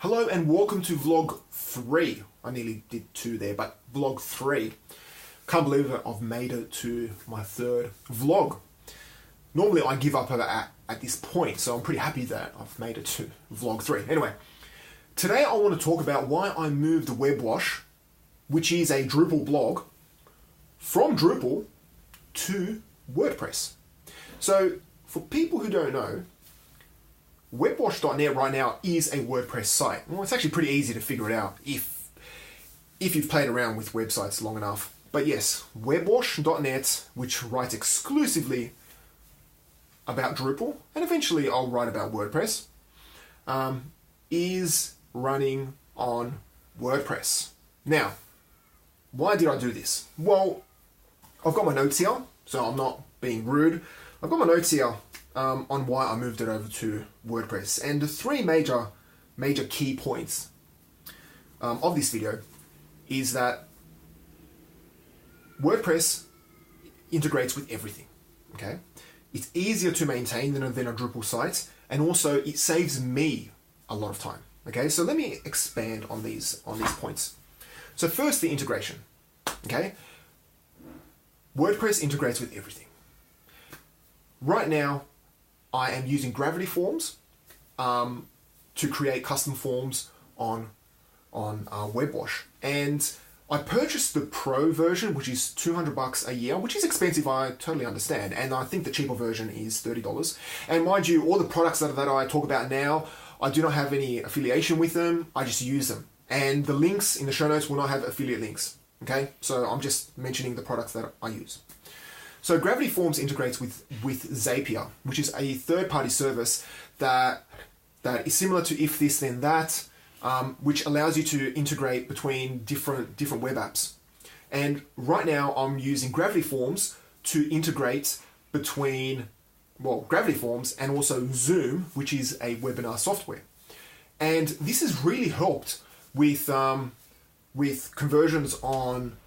Hello and welcome to vlog 3. I nearly did 2 there, but vlog 3. Can't believe it, I've made it to my 3rd vlog. Normally I give up at this point, so I'm pretty happy that I've made it to vlog 3. Anyway, today I want to talk about why I moved WebWash, which is a Drupal blog, from Drupal to WordPress. So for people who don't know, WebWash.net right now is a WordPress site. Well, it's actually pretty easy to figure it out if you've played around with websites long enough. But yes, WebWash.net, which writes exclusively about Drupal, and eventually I'll write about WordPress, is running on WordPress. Now, why did I do this? Well, I've got my notes here, so I'm not being rude. I've got my notes here on why I moved it over to WordPress. And the 3 major key points of this video is that WordPress integrates with everything, okay? It's easier to maintain than a Drupal site, and also it saves me a lot of time, okay? So let me expand on these points. So first, the integration, okay? WordPress integrates with everything. Right now, I am using Gravity Forms to create custom forms on WebWash. And I purchased the Pro version, which is $200 a year, which is expensive, I totally understand. And I think the cheaper version is $30. And mind you, all the products that I talk about now, I do not have any affiliation with them, I just use them. And the links in the show notes will not have affiliate links, okay? So I'm just mentioning the products that I use. So Gravity Forms integrates with Zapier, which is a third-party service that is similar to If This Then That, which allows you to integrate between different web apps. And right now I'm using Gravity Forms to integrate between, well, Gravity Forms and also Zoom, which is a webinar software. And this has really helped with conversions on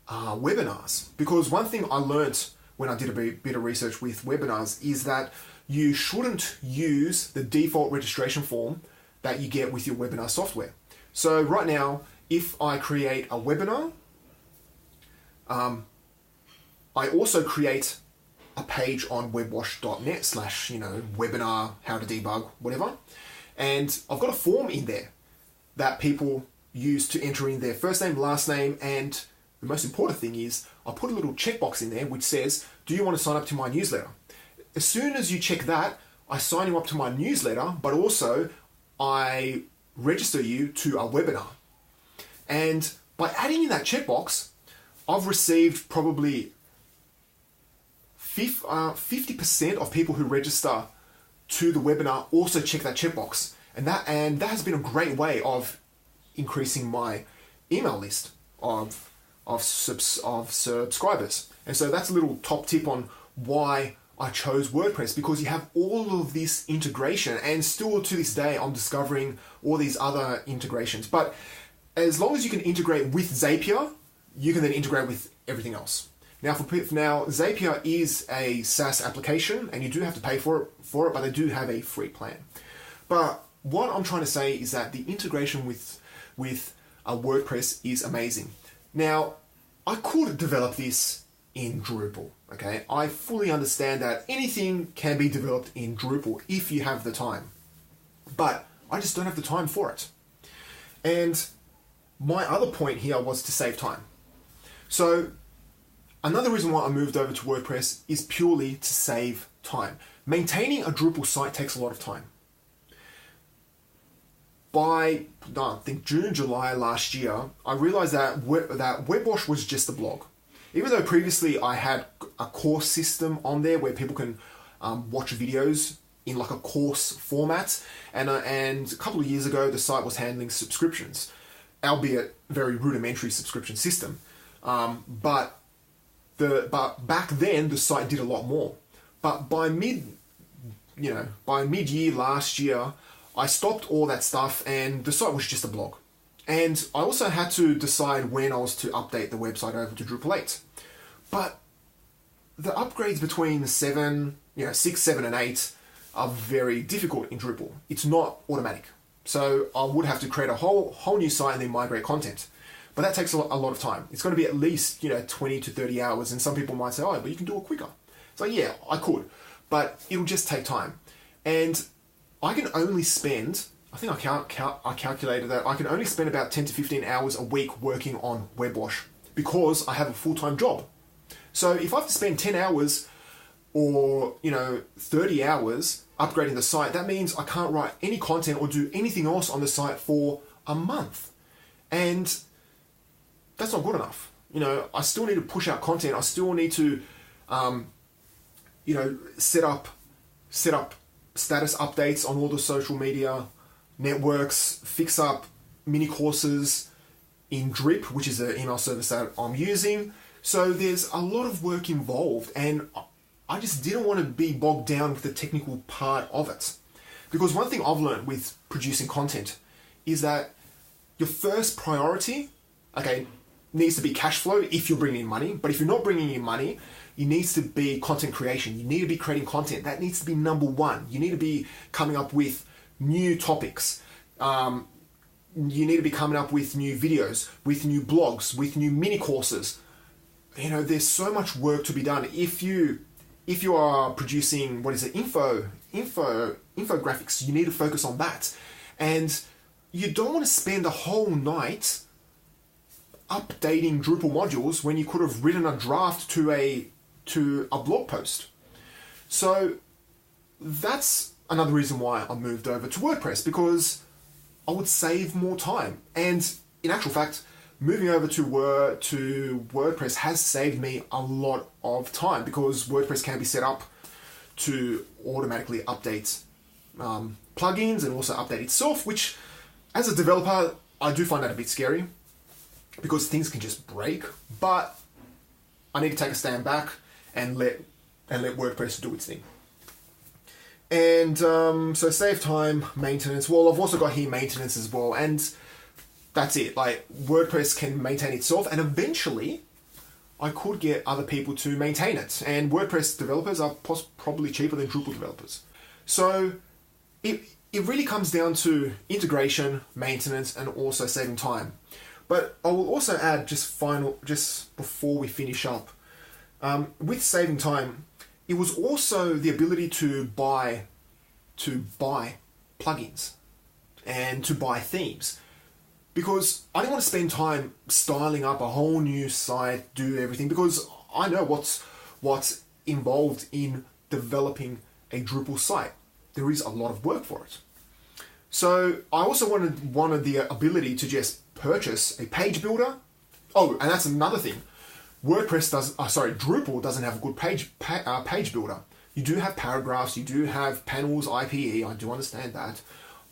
webinars, because one thing I learnt when I did a bit of research with webinars is that you shouldn't use the default registration form that you get with your webinar software. So right now, if I create a webinar, I also create a page on webwash.net / webinar, how to debug, whatever. And I've got a form in there that people use to enter in their first name, last name, and the most important thing is I put a little checkbox in there which says, do you want to sign up to my newsletter? As soon as you check that, I sign you up to my newsletter, but also I register you to a webinar. And by adding in that checkbox, I've received probably 50% of people who register to the webinar also check that checkbox. And that has been a great way of increasing my email list of subscribers. And so that's a little top tip on why I chose WordPress, because you have all of this integration, and still to this day I'm discovering all these other integrations. But as long as you can integrate with Zapier, you can then integrate with everything else. Now, Zapier is a SaaS application, and you do have to pay for it, but they do have a free plan. But what I'm trying to say is that the integration with WordPress is amazing. Now, I could develop this in Drupal, okay? I fully understand that anything can be developed in Drupal if you have the time. But I just don't have the time for it. And my other point here was to save time. So another reason why I moved over to WordPress is purely to save time. Maintaining a Drupal site takes a lot of time. By, I think, June, July last year, I realized that WebWash was just a blog. Even though previously I had a course system on there where people can watch videos in like a course format, and a couple of years ago the site was handling subscriptions, albeit very rudimentary subscription system. But back then the site did a lot more. But by mid-year last year, I stopped all that stuff and the site was just a blog. And I also had to decide when I was to update the website over to Drupal 8. But the upgrades between 6, 7, and 8 are very difficult in Drupal. It's not automatic. So I would have to create a whole new site and then migrate content. But that takes a lot of time. It's going to be at least 20 to 30 hours. And some people might say, oh, but you can do it quicker. So yeah, I could. But it'll just take time. And I can only spend, I think I calculated that I can only spend about 10 to 15 hours a week working on WebWash because I have a full-time job. So if I have to spend 10 hours or 30 hours upgrading the site, that means I can't write any content or do anything else on the site for a month. And that's not good enough. I still need to push out content. I still need to, set up status updates on all the social media networks, fix up mini courses in Drip, which is the email service that I'm using. So there's a lot of work involved, and I just didn't want to be bogged down with the technical part of it. Because one thing I've learned with producing content is that your first priority, needs to be cash flow if you're bringing in money. But if you're not bringing in money, it needs to be content creation. You need to be creating content. That needs to be number one. You need to be coming up with new topics. You need to be coming up with new videos, with new blogs, with new mini courses. There's so much work to be done. If you are producing, infographics, you need to focus on that. And you don't want to spend a whole night updating Drupal modules when you could have written a draft to a blog post. So that's another reason why I moved over to WordPress, because I would save more time. And in actual fact, moving over to WordPress has saved me a lot of time, because WordPress can be set up to automatically update plugins and also update itself, which as a developer, I do find that a bit scary because things can just break, but I need to take a stand back and let WordPress do its thing. And so save time, maintenance. Well, I've also got here maintenance as well, and that's it. WordPress can maintain itself, and eventually I could get other people to maintain it. And WordPress developers are probably cheaper than Drupal developers. So it really comes down to integration, maintenance, and also saving time. But I will also add just before we finish up, with saving time, it was also the ability to buy plugins and to buy themes. Because I didn't want to spend time styling up a whole new site, do everything, because I know what's involved in developing a Drupal site. There is a lot of work for it. So I also wanted the ability to just purchase a page builder. Oh, and that's another thing. Drupal doesn't have a good page builder. You do have paragraphs, you do have panels, IPE, I do understand that.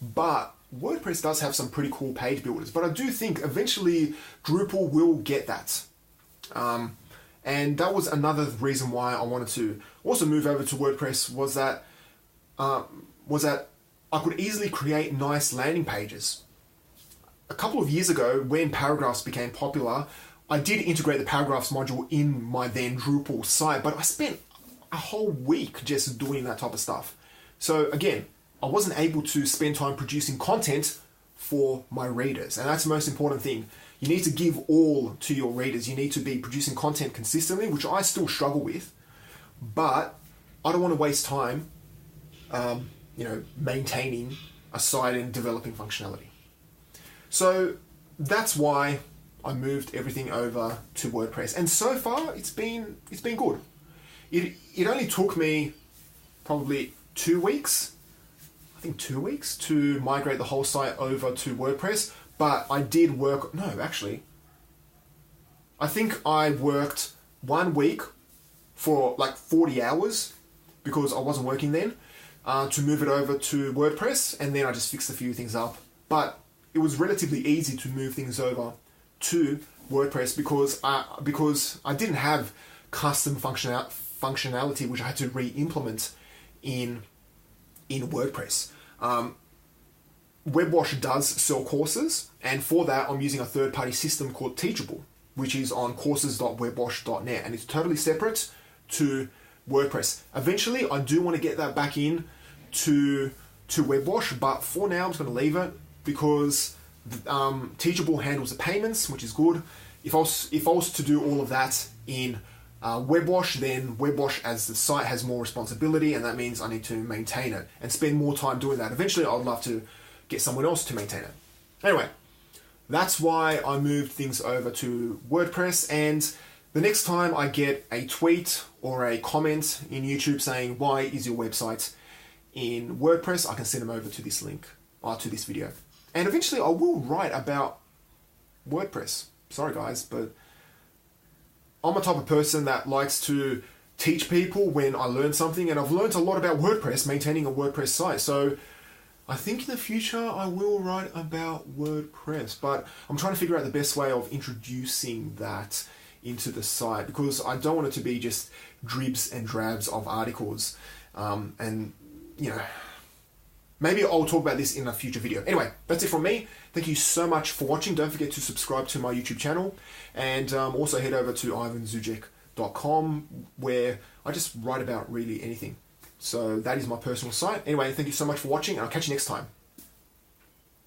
But WordPress does have some pretty cool page builders. But I do think eventually Drupal will get that. And that was another reason why I wanted to also move over to WordPress, was that I could easily create nice landing pages. A couple of years ago, when paragraphs became popular, I did integrate the paragraphs module in my then Drupal site, but I spent a whole week just doing that type of stuff. So again, I wasn't able to spend time producing content for my readers, and that's the most important thing. You need to give all to your readers. You need to be producing content consistently, which I still struggle with, but I don't want to waste time maintaining a site and developing functionality. So that's why I moved everything over to WordPress, and so far it's been good. It only took me probably 2 weeks, I think 2 weeks, to migrate the whole site over to WordPress. But I did work. No, actually, I think I worked 1 week for 40 hours because I wasn't working then, to move it over to WordPress, and then I just fixed a few things up. But it was relatively easy to move things over to WordPress because I didn't have custom functionality which I had to re-implement in WordPress. WebWash does sell courses, and for that I'm using a third-party system called Teachable, which is on courses.webwash.net, and it's totally separate to WordPress. Eventually I do want to get that back in to WebWash, but for now I'm just going to leave it. because Teachable handles the payments, which is good. If I was to do all of that in WebWash, then WebWash as the site has more responsibility, and that means I need to maintain it and spend more time doing that. Eventually, I'd love to get someone else to maintain it. Anyway, that's why I moved things over to WordPress, and the next time I get a tweet or a comment in YouTube saying, why is your website in WordPress, I can send them over to this link, to this video. And eventually I will write about WordPress. Sorry guys, but I'm a type of person that likes to teach people when I learn something, and I've learned a lot about WordPress, maintaining a WordPress site. So I think in the future I will write about WordPress, but I'm trying to figure out the best way of introducing that into the site, because I don't want it to be just dribs and drabs of articles. And maybe I'll talk about this in a future video. Anyway, that's it from me. Thank you so much for watching. Don't forget to subscribe to my YouTube channel, and also head over to ivanzujic.com, where I just write about really anything. So that is my personal site. Anyway, thank you so much for watching, and I'll catch you next time.